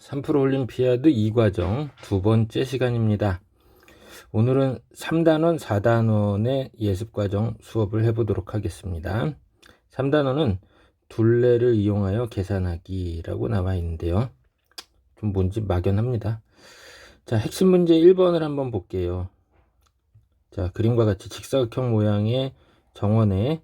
3프로 올림피아드 2과정 두 번째 시간입니다. 오늘은 3단원, 4단원의 예습과정 수업을 해보도록 하겠습니다. 3단원은 둘레를 이용하여 계산하기라고 나와 있는데요. 좀 뭔지 막연합니다. 자, 핵심 문제 1번을 한번 볼게요. 자, 그림과 같이 직사각형 모양의 정원에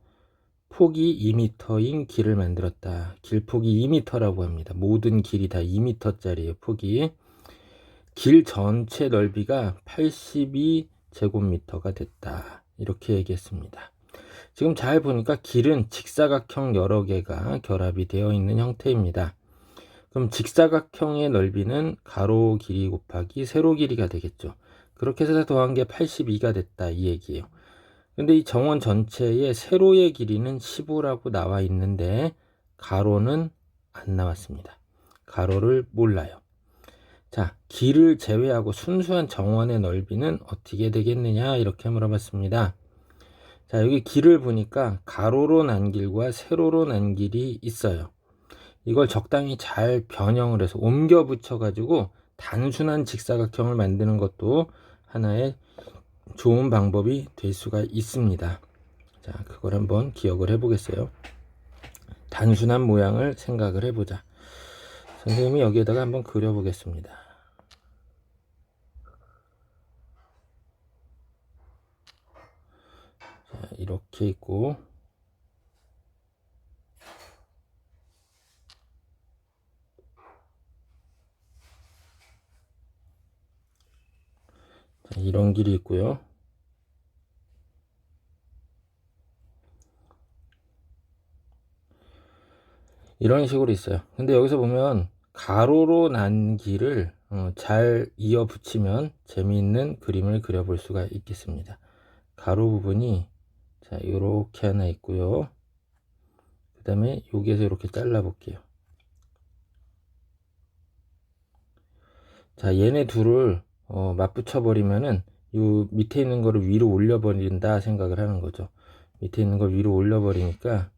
폭이 2m인 길을 만들었다. 길폭이 2m라고 합니다. 모든 길이 다 2m짜리예요. 폭이. 길 전체 넓이가 82제곱미터가 됐다. 이렇게 얘기했습니다. 지금 잘 보니까 길은 직사각형 여러 개가 결합이 되어 있는 형태입니다. 그럼 직사각형의 넓이는 가로 길이 곱하기 세로 길이가 되겠죠. 그렇게 해서 더한 게 82가 됐다. 이 얘기예요. 근데 이 정원 전체의 세로의 길이는 15라고 나와 있는데 가로는 안 나왔습니다. 가로를 몰라요. 자, 길을 제외하고 순수한 정원의 넓이는 어떻게 되겠느냐 이렇게 물어봤습니다. 자, 여기 길을 보니까 가로로 난 길과 세로로 난 길이 있어요. 이걸 적당히 잘 변형을 해서 옮겨 붙여 가지고 단순한 직사각형을 만드는 것도 하나의 좋은 방법이 될 수가 있습니다. 자, 그걸 한번 기억을 해보겠어요. 단순한 모양을 생각을 해보자. 선생님이 여기에다가 한번 그려보겠습니다. 자, 이렇게 있고, 자, 이런 길이 있고요. 이런 식으로 있어요. 근데 여기서 보면 가로로 난 길을 잘 이어 붙이면 재미있는 그림을 그려볼 수가 있겠습니다. 가로 부분이 자, 요렇게 하나 있고요. 그 다음에 여기에서 이렇게 잘라 볼게요. 자, 얘네 둘을 맞붙여 버리면은 요 밑에 있는 거를 위로 올려 버린다 생각을 하는 거죠. 밑에 있는 걸 위로 올려 버리니까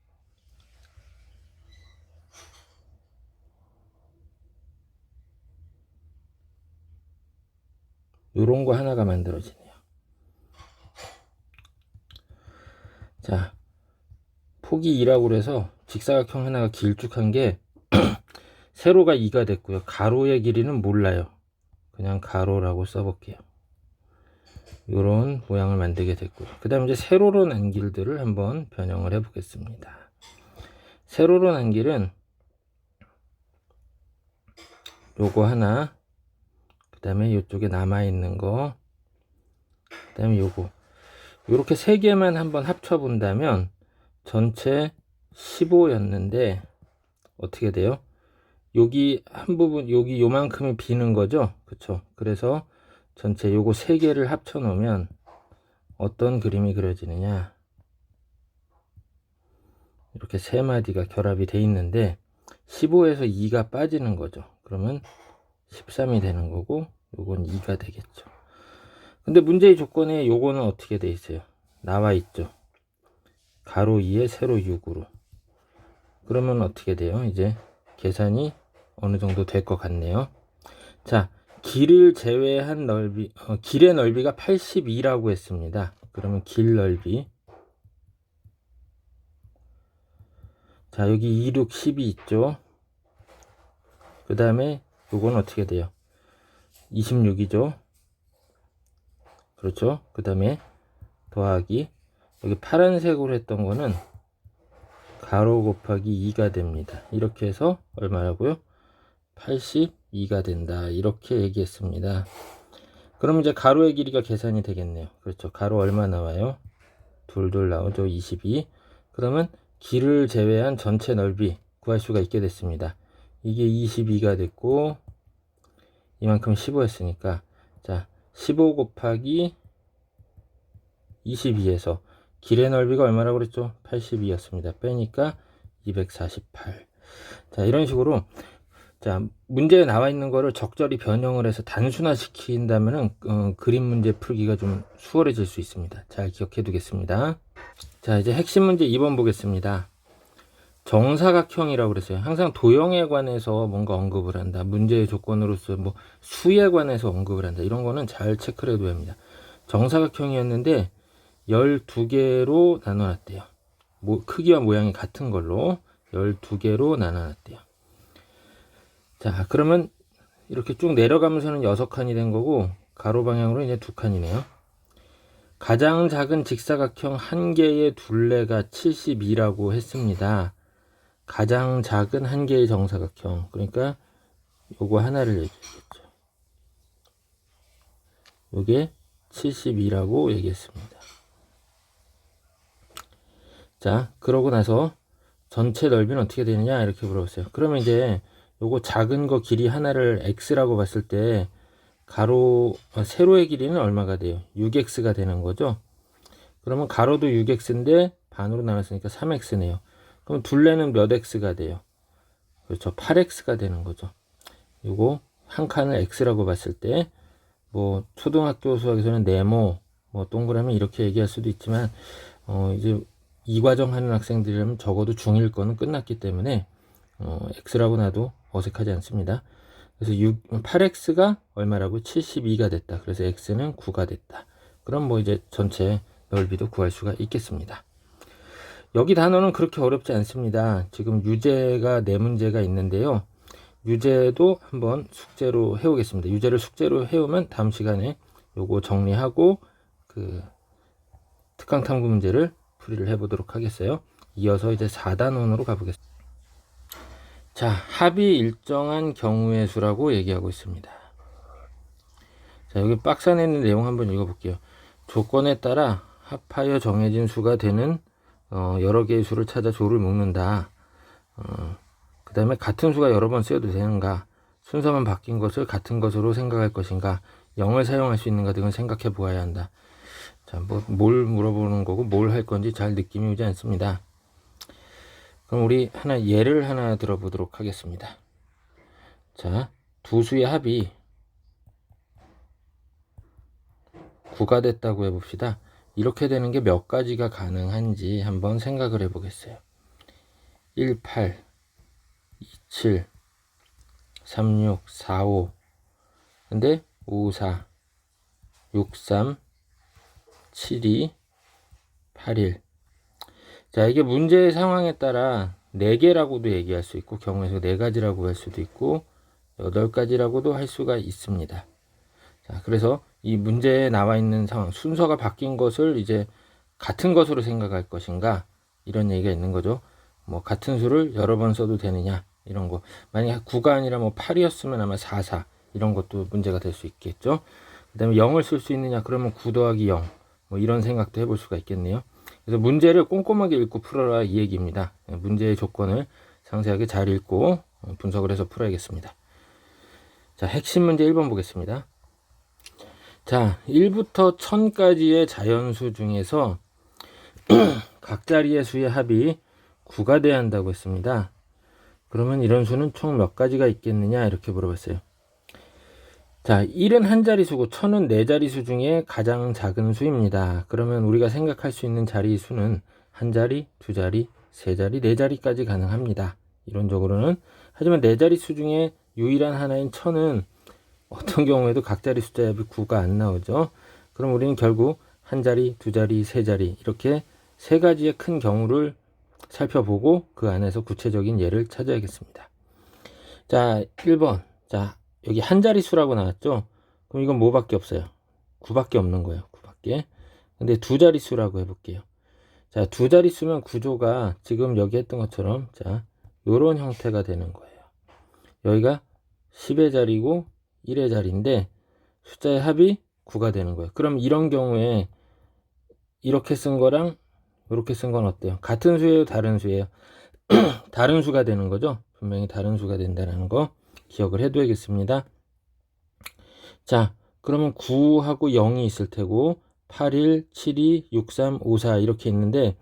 요런 거 하나가 만들어지네요. 자, 폭이 2라고 그래서 직사각형 하나가 길쭉한 게 세로가 2가 됐고요. 가로의 길이는 몰라요. 그냥 가로라고 써볼게요. 요런 모양을 만들게 됐고요. 그 다음에 이제 세로로 난 길들을 한번 변형을 해 보겠습니다. 세로로 난 길은 요거 하나, 그 다음에 이쪽에 남아있는 거, 그 다음에 요거. 요렇게 세 개만 한번 합쳐 본다면 전체 15였는데 어떻게 돼요? 여기 한 부분, 여기 요만큼이 비는 거죠? 그쵸? 그래서 전체 요거 세 개를 합쳐 놓으면 어떤 그림이 그려지느냐? 이렇게 세 마디가 결합이 돼 있는데 15에서 2가 빠지는 거죠. 그러면 13이 되는 거고 요건 2가 되겠죠. 근데 문제의 조건에 요거는 어떻게 돼 있어요? 나와 있죠. 가로 2에 세로 6으로. 그러면 어떻게 돼요? 이제 계산이 어느 정도 될 것 같네요. 자, 길을 제외한 넓이, 길의 넓이가 82라고 했습니다. 그러면 길 넓이. 자, 여기 2, 6, 10이 있죠. 그 다음에 요건 어떻게 돼요? 26이죠. 그렇죠. 그 다음에 더하기, 여기 파란색으로 했던 거는 가로 곱하기 2가 됩니다. 이렇게 해서 얼마라고요? 82가 된다. 이렇게 얘기했습니다. 그럼 이제 가로의 길이가 계산이 되겠네요. 그렇죠. 가로 얼마 나와요? 둘둘 나오죠. 22. 그러면 길을 제외한 전체 넓이 구할 수가 있게 됐습니다. 이게 22가 됐고 이만큼 15였으니까 자, 15 곱하기 22에서 길의 넓이가 얼마라고 그랬죠? 82였습니다. 빼니까 248. 자, 이런 식으로 자, 문제에 나와 있는 거를 적절히 변형을 해서 단순화 시킨다면은 그림 문제 풀기가 좀 수월해질 수 있습니다. 잘 기억해 두겠습니다. 자, 이제 핵심 문제 2번 보겠습니다. 정사각형이라고 그랬어요. 항상 도형에 관해서 뭔가 언급을 한다. 문제의 조건으로서 뭐 수에 관해서 언급을 한다. 이런 거는 잘 체크를 해둬야 합니다. 정사각형이었는데 12개로 나눠놨대요. 크기와 모양이 같은 걸로 12개로 나눠놨대요. 자, 그러면 이렇게 쭉 내려가면서는 6칸이 된 거고 가로 방향으로 이제 2칸이네요. 가장 작은 직사각형 한 개의 둘레가 72라고 했습니다. 가장 작은 한 개의 정사각형, 그러니까 요거 하나를 얘기했죠. 요게 72라고 얘기했습니다. 자, 그러고 나서 전체 넓이는 어떻게 되느냐 이렇게 물어봤어요. 그러면 이제 요거 작은 거 길이 하나를 x라고 봤을 때 세로의 길이는 얼마가 돼요? 6x가 되는 거죠. 그러면 가로도 6x인데 반으로 나눴으니까 3x네요. 그럼 둘레는 몇 x가 돼요? 그렇죠. 8x가 되는 거죠. 요거 한 칸을 x라고 봤을 때 뭐 초등학교 수학에서는 네모 뭐 동그라미 이렇게 얘기할 수도 있지만 이제 이 과정 하는 학생들이라면 적어도 중1 거는 끝났기 때문에 x라고 놔도 어색하지 않습니다. 그래서 8x가 얼마라고? 72가 됐다. 그래서 x는 9가 됐다. 그럼 뭐 이제 전체 넓이도 구할 수가 있겠습니다. 여기 단어는 그렇게 어렵지 않습니다. 지금 유제가 4문제가 있는데요. 유제도 한번 숙제로 해오겠습니다. 유제를 숙제로 해오면 다음 시간에 요거 정리하고 그 특강 탐구 문제를 풀이를 해보도록 하겠어요. 이어서 이제 4단원으로 가보겠습니다. 자, 합이 일정한 경우의 수라고 얘기하고 있습니다. 자, 여기 박스 안에 있는 내용 한번 읽어볼게요. 조건에 따라 합하여 정해진 수가 되는 여러 개의 수를 찾아 조를 묶는다. 그 다음에 같은 수가 여러 번 쓰여도 되는가, 순서만 바뀐 것을 같은 것으로 생각할 것인가, 0을 사용할 수 있는가 등을 생각해 보아야 한다. 자, 뭘 물어보는 거고 뭘 할 건지 잘 느낌이 오지 않습니다. 그럼 우리 예를 하나 들어보도록 하겠습니다. 자, 두 수의 합이 9가 됐다고 해봅시다. 이렇게 되는 게 몇 가지가 가능한지 한번 생각을 해보겠어요. 18, 27, 36, 45, 근데 54, 63, 72, 81. 자, 이게 문제의 상황에 따라 4개라고도 얘기할 수 있고 경우에서 4가지라고 할 수도 있고 8가지라고도 할 수가 있습니다. 자, 그래서 이 문제에 나와 있는 상황, 순서가 바뀐 것을 이제 같은 것으로 생각할 것인가, 이런 얘기가 있는 거죠. 뭐 같은 수를 여러 번 써도 되느냐, 이런 거. 만약 9가 아니라 뭐 8이었으면 아마 44 이런 것도 문제가 될 수 있겠죠. 그 다음에 0을 쓸 수 있느냐, 그러면 9 더하기 0 뭐 이런 생각도 해볼 수가 있겠네요. 그래서 문제를 꼼꼼하게 읽고 풀어라 이 얘기입니다. 문제의 조건을 상세하게 잘 읽고 분석을 해서 풀어야겠습니다. 자, 핵심 문제 1번 보겠습니다. 자, 1부터 1000까지의 자연수 중에서 각 자리의 수의 합이 9가 돼야 한다고 했습니다. 그러면 이런 수는 총 몇 가지가 있겠느냐 이렇게 물어봤어요. 자, 1은 한 자리수고 1000은 4자리수 중에 가장 작은 수입니다. 그러면 우리가 생각할 수 있는 자리 수는 한 자리, 두 자리, 세 자리, 네 자리까지 가능합니다. 이론적으로는. 하지만 4자리수 중에 유일한 하나인 1000은 어떤 경우에도 각 자리 숫자의 합이 9가 안 나오죠. 그럼 우리는 결국 한 자리, 두 자리, 세 자리 이렇게 3가지의 큰 경우를 살펴보고 그 안에서 구체적인 예를 찾아야겠습니다. 자, 1번. 자, 여기 한 자릿수라고 나왔죠. 그럼 이건 뭐밖에 없어요? 9밖에 없는 거예요. 9밖에. 근데 두 자릿수라고 해볼게요. 자, 두 자릿수면 구조가 지금 여기 했던 것처럼 자, 요런 형태가 되는 거예요. 여기가 10의 자리고 1의 자리인데 숫자의 합이 9가 되는 거예요. 그럼 이런 경우에 이렇게 쓴 거랑 이렇게 쓴 건 어때요? 같은 수예요, 다른 수예요? 다른 수가 되는 거죠. 분명히 다른 수가 된다는 거 기억을 해둬야겠습니다. 자, 그러면 9하고 0이 있을 테고 8, 1, 7, 2, 6, 3, 5, 4 이렇게 있는데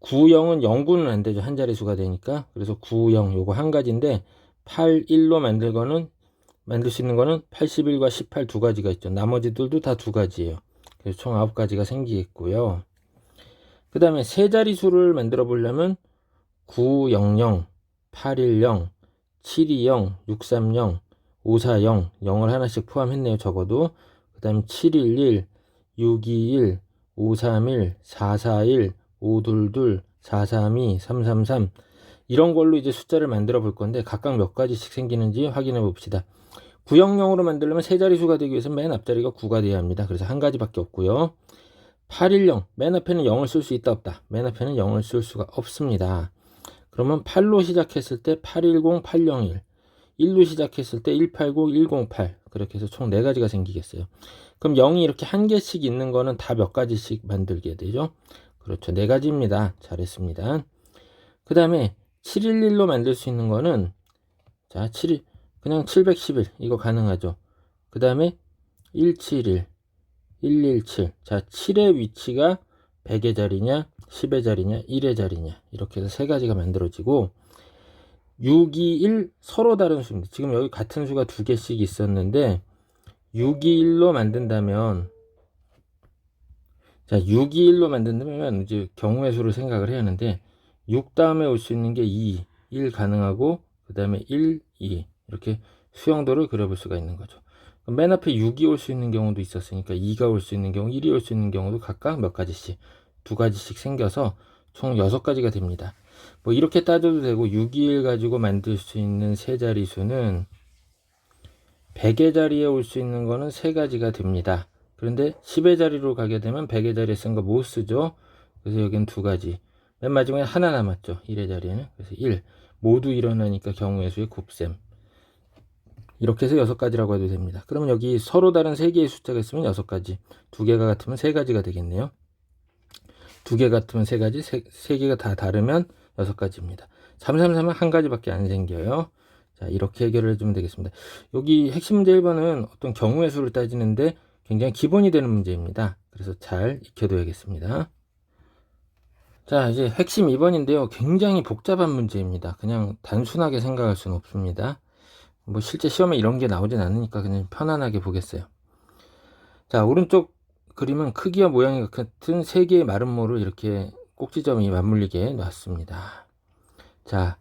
9, 0은 0구는 안 되죠. 한 자리 수가 되니까. 그래서 9, 0 요거 한 가지인데 8, 1로 만들 수 있는 거는 81과 18 두 가지가 있죠. 나머지들도 다 두 가지예요. 그래서 총 9가지가 생기겠고요. 그 다음에 세 자리 수를 만들어 보려면 900, 810, 720, 630, 540, 0을 하나씩 포함했네요. 적어도. 그 다음 711, 621, 531, 441, 522, 432, 333 이런 걸로 이제 숫자를 만들어 볼 건데 각각 몇 가지씩 생기는지 확인해 봅시다. 900으로 만들려면 세 자리수가 되기 위해서 맨 앞자리가 9가 돼야 합니다. 그래서 한 가지밖에 없고요. 810, 맨 앞에는 0을 쓸 수 있다 없다. 맨 앞에는 0을 쓸 수가 없습니다. 그러면 8로 시작했을 때 810, 801, 1로 시작했을 때 189, 108 그렇게 해서 총 4가지가 생기겠어요. 그럼 0이 이렇게 한 개씩 있는 거는 다 몇 가지씩 만들게 되죠? 그렇죠. 4가지입니다. 잘했습니다. 그 다음에 711로 만들 수 있는 거는 자, 그냥 711 이거 가능하죠. 그 다음에 171, 117. 자, 7의 위치가 100의 자리냐, 10의 자리냐, 1의 자리냐 이렇게 해서 3가지가 만들어지고 621 서로 다른 수입니다. 지금 여기 같은 수가 2개씩 있었는데 621로 만든다면 자, 621로 만든다면 이제 경우의 수를 생각을 해야 하는데 6 다음에 올 수 있는 게 2, 1 가능하고 그 다음에 1, 2 이렇게 수형도를 그려볼 수가 있는 거죠. 맨 앞에 6이 올 수 있는 경우도 있었으니까 2가 올 수 있는 경우, 1이 올 수 있는 경우도 각각 몇 가지씩, 2가지씩 생겨서 총 6가지가 됩니다. 뭐 이렇게 따져도 되고 621 가지고 만들 수 있는 세 자리수는 100의 자리에 올 수 있는 거는 3가지가 됩니다. 그런데 10의 자리로 가게 되면 100의 자리에 쓴 거 못 쓰죠. 그래서 여기는 2가지. 맨 마지막에 하나 남았죠. 1의 자리에는. 그래서 1. 모두 일어나니까 경우의 수의 곱셈. 이렇게 해서 6가지라고 해도 됩니다. 그러면 여기 서로 다른 3개의 숫자가 있으면 6가지. 2개가 같으면 3가지가 되겠네요. 2개 같으면 3가지, 3개가 다 다르면 6가지입니다. 333은 한 가지밖에 안 생겨요. 자, 이렇게 해결을 해주면 되겠습니다. 여기 핵심 문제 1번은 어떤 경우의 수를 따지는데 굉장히 기본이 되는 문제입니다. 그래서 잘 익혀둬야겠습니다. 자, 이제 핵심 2번인데요. 굉장히 복잡한 문제입니다. 그냥 단순하게 생각할 수는 없습니다. 뭐 실제 시험에 이런 게 나오진 않으니까 그냥 편안하게 보겠어요. 자, 오른쪽 그림은 크기와 모양이 같은 3개의 마름모를 이렇게 꼭지점이 맞물리게 놨습니다. 자,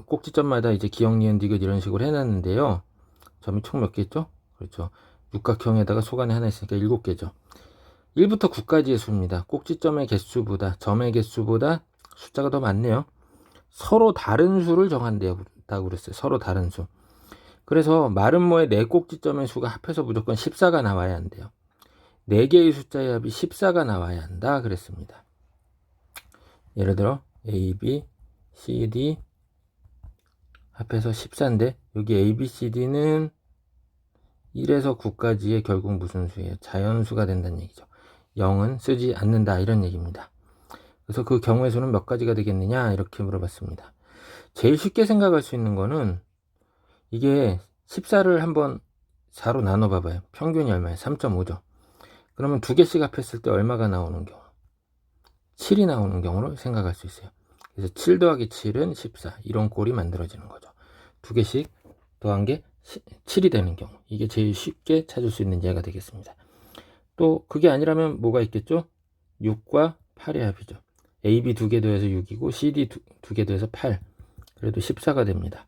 꼭지점마다 이제 기역, 니은, 디귿 이런 식으로 해놨는데요. 점이 총 몇 개 있죠? 그렇죠. 육각형에다가 소간이 하나 있으니까 7개죠. 1부터 9까지의 수입니다. 꼭지점의 개수보다, 점의 개수보다 숫자가 더 많네요. 서로 다른 수를 정한다고 그랬어요. 서로 다른 수. 그래서 마름모의 4꼭지점의 수가 합해서 무조건 14가 나와야 한대요. 4개의 숫자의 합이 14가 나와야 한다 그랬습니다. 예를 들어 A, B, C, D 합해서 14인데 여기 A, B, C, D는 1에서 9까지의 결국 무슨 수예요? 자연수가 된다는 얘기죠. 0은 쓰지 않는다 이런 얘기입니다. 그래서 그 경우의 수는 몇 가지가 되겠느냐 이렇게 물어봤습니다. 제일 쉽게 생각할 수 있는 거는 이게 14를 한번 4로 나눠 봐봐요. 평균이 얼마예요? 3.5죠. 그러면 2개씩 합했을 때 얼마가 나오는 경우? 7이 나오는 경우로 생각할 수 있어요. 그래서 7 더하기 7은 14 이런 꼴이 만들어지는 거죠. 2개씩 더한 게 7이 되는 경우, 이게 제일 쉽게 찾을 수 있는 예가 되겠습니다. 또 그게 아니라면 뭐가 있겠죠? 6과 8의 합이죠. A, B 2개 더해서 6이고 C, D 2개 더해서 8, 그래도 14가 됩니다.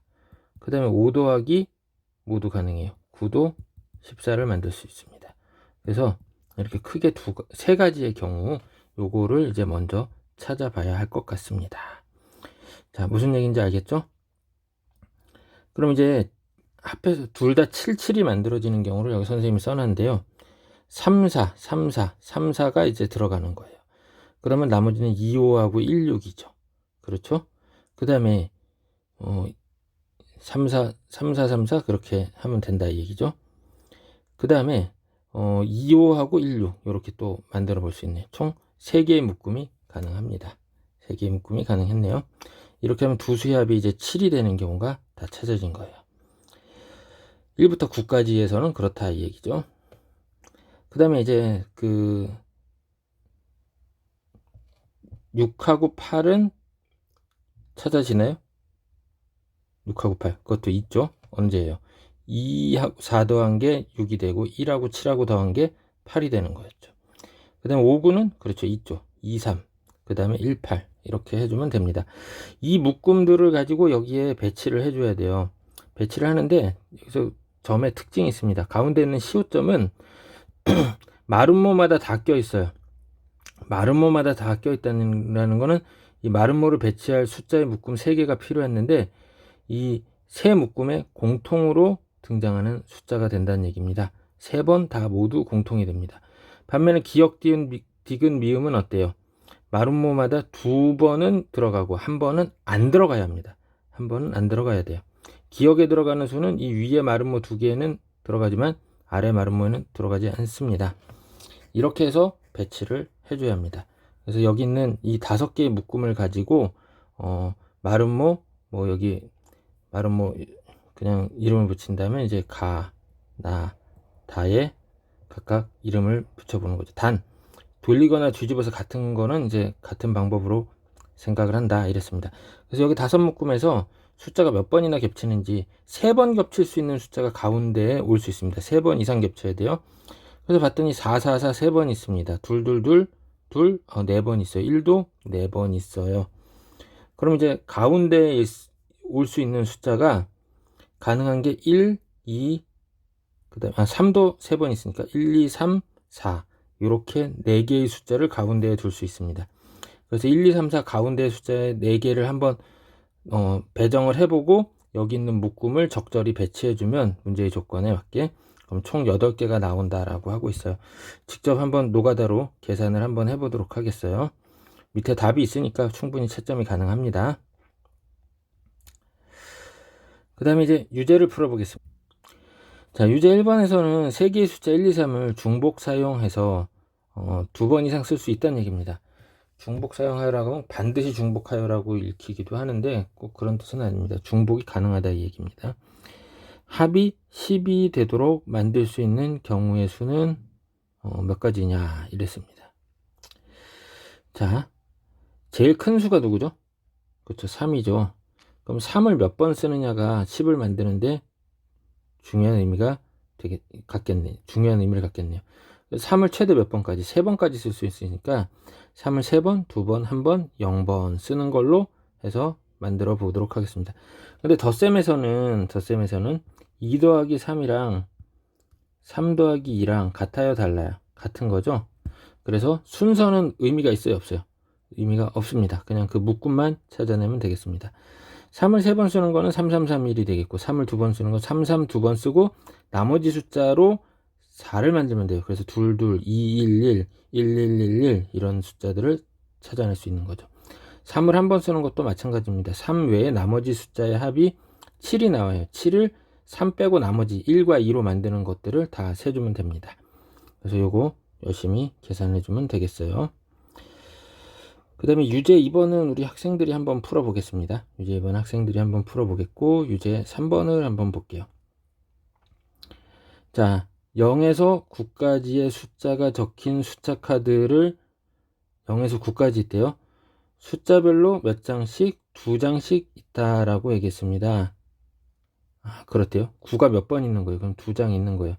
그 다음에 5 더하기 모두 가능해요. 9도 14를 만들 수 있습니다. 그래서 이렇게 크게 3가지의 경우 요거를 이제 먼저 찾아봐야 할 것 같습니다. 자, 무슨 얘기인지 알겠죠? 그럼 이제 합해서 둘 다 77이 만들어지는 경우를 여기 선생님이 써놨는데요. 34가 이제 들어가는 거예요. 그러면 나머지는 25하고 16이죠. 그렇죠? 그 다음에 34 그렇게 하면 된다 이 얘기죠. 그 다음에 25하고 16 이렇게 또 만들어 볼 수 있네요. 총 3개의 묶음이 가능합니다. 3개의 묶음이 가능했네요. 이렇게 하면 두 수의 합이 이제 7이 되는 경우가 다 찾아진 거예요. 1부터 9까지에서는 그렇다 이 얘기죠. 그 다음에 이제 6하고 8은 찾아지나요? 6하고 8 그것도 있죠. 언제예요? 2하고 4 더한 게 6이 되고 1하고 7하고 더한 게 8이 되는 거였죠. 그 다음에 5, 9는 그렇죠. 있죠. 2, 3 그 다음에 1, 8 이렇게 해주면 됩니다. 이 묶음들을 가지고 여기에 배치를 해줘야 돼요. 배치를 하는데 여기서 점의 특징이 있습니다. 가운데 있는 시호점은 마름모마다 다 껴 있어요. 마름모마다 다 껴 있다는 거는 이 마름모를 배치할 숫자의 묶음 3개가 필요했는데 이 세 묶음에 공통으로 등장하는 숫자가 된다는 얘기입니다. 3번 다 모두 공통이 됩니다. 반면에 기역, 디귿, 미음은 어때요? 마름모마다 2번은 들어가고 1번은 안 들어가야 합니다. 1번은 안 들어가야 돼요. 기역에 들어가는 수는 이 위에 마름모 2개에는 들어가지만 아래 마름모에는 들어가지 않습니다. 이렇게 해서 배치를 해줘야 합니다. 그래서 여기 있는 이 5개의 묶음을 가지고 마름모 뭐 여기 마름모 그냥 이름을 붙인다면 이제 가, 나, 다에 각각 이름을 붙여보는 거죠. 단 돌리거나 뒤집어서 같은 거는 이제 같은 방법으로 생각을 한다 이랬습니다. 그래서 여기 5묶음에서 숫자가 몇 번이나 겹치는지 3번 겹칠 수 있는 숫자가 가운데에 올 수 있습니다. 3번 이상 겹쳐야 돼요. 그래서 봤더니 4, 4, 4 3번 있습니다. 2, 2, 2, 2, 4번 있어요. 1도 4번 있어요. 그럼 이제 가운데에 올 수 있는 숫자가 가능한 게 1, 2, 그 다음에 3도 3번 있으니까 1, 2, 3, 4 이렇게 4개의 숫자를 가운데에 둘 수 있습니다. 그래서 1, 2, 3, 4 가운데 숫자의 4개를 한번 배정을 해보고 여기 있는 묶음을 적절히 배치해주면 문제의 조건에 맞게 그럼 총 8개가 나온다라고 하고 있어요. 직접 한번 노가다로 계산을 한번 해보도록 하겠어요. 밑에 답이 있으니까 충분히 채점이 가능합니다. 그 다음에 이제 유제를 풀어보겠습니다. 자, 유제 1번에서는 3개의 숫자 1, 2, 3을 중복 사용해서 2번 이상 쓸 수 있다는 얘기입니다. 중복 사용하여라고 하면 반드시 중복하여라고 읽히기도 하는데 꼭 그런 뜻은 아닙니다. 중복이 가능하다 이 얘기입니다. 합이 10이 되도록 만들 수 있는 경우의 수는 몇 가지냐 이랬습니다. 자, 제일 큰 수가 누구죠? 그렇죠, 3이죠. 그럼 3을 몇 번 쓰느냐가 10을 만드는데 중요한 의미가 갖겠네요. 중요한 의미를 갖겠네요. 3을 최대 몇 번까지? 3번까지 쓸 수 있으니까 3을 3번, 2번, 1번, 0번 쓰는 걸로 해서 만들어 보도록 하겠습니다. 근데 덧셈에서는 2 더하기 3이랑 3 더하기 2랑 같아요, 달라요? 같은 거죠. 그래서 순서는 의미가 있어요, 없어요? 의미가 없습니다. 그냥 그 묶음만 찾아내면 되겠습니다. 3을 3번 쓰는 거는 3331이 되겠고 3을 2번 쓰는 거 33 2번 쓰고 나머지 숫자로 4를 만들면 돼요. 그래서 2, 2, 2, 1, 1, 1, 1, 1, 1 이런 숫자들을 찾아낼 수 있는 거죠. 3을 한 번 쓰는 것도 마찬가지입니다. 3 외에 나머지 숫자의 합이 7이 나와요. 7을 3 빼고 나머지 1과 2로 만드는 것들을 다 세주면 됩니다. 그래서 요거 열심히 계산해 주면 되겠어요. 그 다음에 유제 2번은 우리 학생들이 한번 풀어보겠습니다. 유제 2번 학생들이 한번 풀어보겠고 유제 3번을 한번 볼게요. 자, 0에서 9까지의 숫자가 적힌 숫자 카드를 0에서 9까지 있대요. 숫자별로 몇 장씩? 2장씩 있다라고 얘기했습니다. 아, 그렇대요. 9가 몇 번 있는 거예요? 그럼 2장 있는 거예요.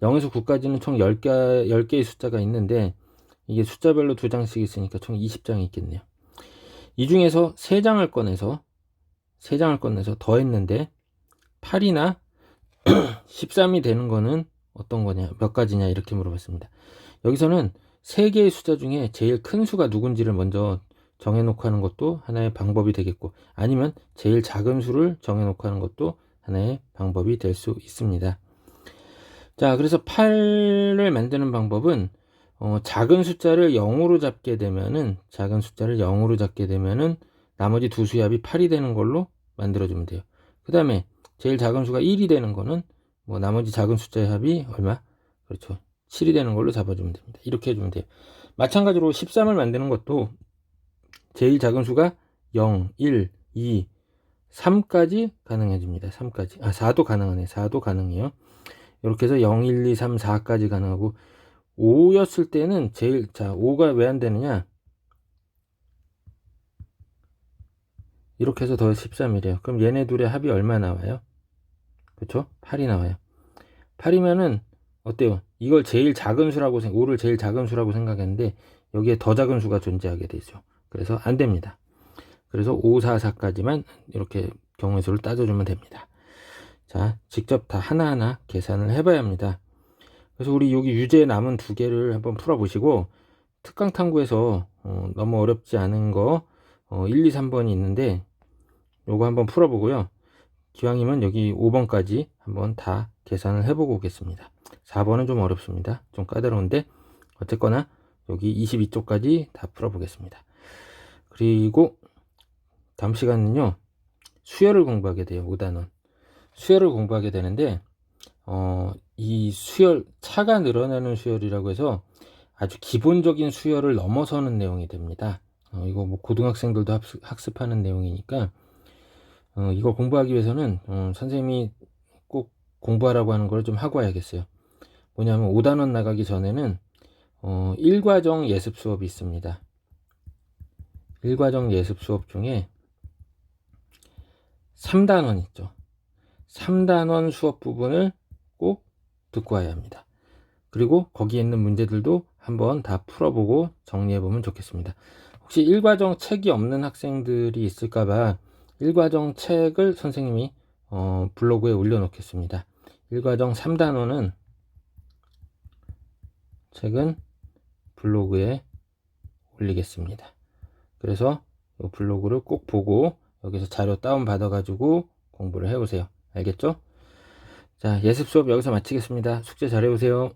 0에서 9까지는 총 10개의 숫자가 있는데 이게 숫자별로 2장씩 있으니까 총 20장이 있겠네요. 이 중에서 3장을 꺼내서 더했는데 8이나 13이 되는 거는 어떤 거냐, 몇 가지냐 이렇게 물어봤습니다. 여기서는 3개의 숫자 중에 제일 큰 수가 누군지를 먼저 정해놓고 하는 것도 하나의 방법이 되겠고 아니면 제일 작은 수를 정해놓고 하는 것도 하나의 방법이 될 수 있습니다. 자, 그래서 8을 만드는 방법은 작은 숫자를 0으로 잡게 되면은 나머지 두 수의 합이 8이 되는 걸로 만들어주면 돼요. 그 다음에 제일 작은 수가 1이 되는 거는 뭐 나머지 작은 숫자의 합이 얼마? 그렇죠, 7이 되는 걸로 잡아주면 됩니다. 이렇게 해주면 돼요. 마찬가지로 13을 만드는 것도 제일 작은 수가 0, 1, 2, 3까지 가능해집니다. 3까지. 4도 가능하네. 4도 가능해요. 이렇게 해서 0, 1, 2, 3, 4까지 가능하고 5였을 때는 5가 왜 안 되느냐? 이렇게 해서 더해서 13이래요. 그럼 얘네 둘의 합이 얼마 나와요? 그렇죠? 8이 나와요. 8이면은 어때요? 이걸 제일 작은 수라고 5를 제일 작은 수라고 생각했는데 여기에 더 작은 수가 존재하게 되죠. 그래서 안 됩니다. 그래서 544까지만 이렇게 경우의 수를 따져주면 됩니다. 자, 직접 다 하나하나 계산을 해봐야 합니다. 그래서 우리 여기 유제 남은 두 개를 한번 풀어보시고, 특강탐구에서 너무 어렵지 않은 거 1, 2, 3번이 있는데 요거 한번 풀어보고요. 기왕이면 여기 5번까지 한번 다 계산을 해보고 오겠습니다. 4번은 좀 어렵습니다. 좀 까다로운데 어쨌거나 여기 22쪽까지 다 풀어보겠습니다. 그리고 다음 시간은요, 수열을 공부하게 돼요. 5단원 수열을 공부하게 되는데 이 수열, 차가 늘어나는 수열이라고 해서 아주 기본적인 수열을 넘어서는 내용이 됩니다. 이거 뭐 고등학생들도 학습하는 내용이니까 이거 공부하기 위해서는 선생님이 꼭 공부하라고 하는 걸 좀 하고 와야겠어요. 뭐냐면 5단원 나가기 전에는 1과정 예습 수업이 있습니다. 1과정 예습 수업 중에 3단원 있죠. 3단원 수업 부분을 꼭 듣고 와야 합니다. 그리고 거기에 있는 문제들도 한번 다 풀어보고 정리해보면 좋겠습니다. 혹시 1과정 책이 없는 학생들이 있을까봐 1과정 책을 선생님이 블로그에 올려놓겠습니다. 1과정 3단원은 책은 블로그에 올리겠습니다. 그래서 이 블로그를 꼭 보고 여기서 자료 다운 받아 가지고 공부를 해보세요. 알겠죠? 자, 예습 수업 여기서 마치겠습니다. 숙제 잘 해오세요.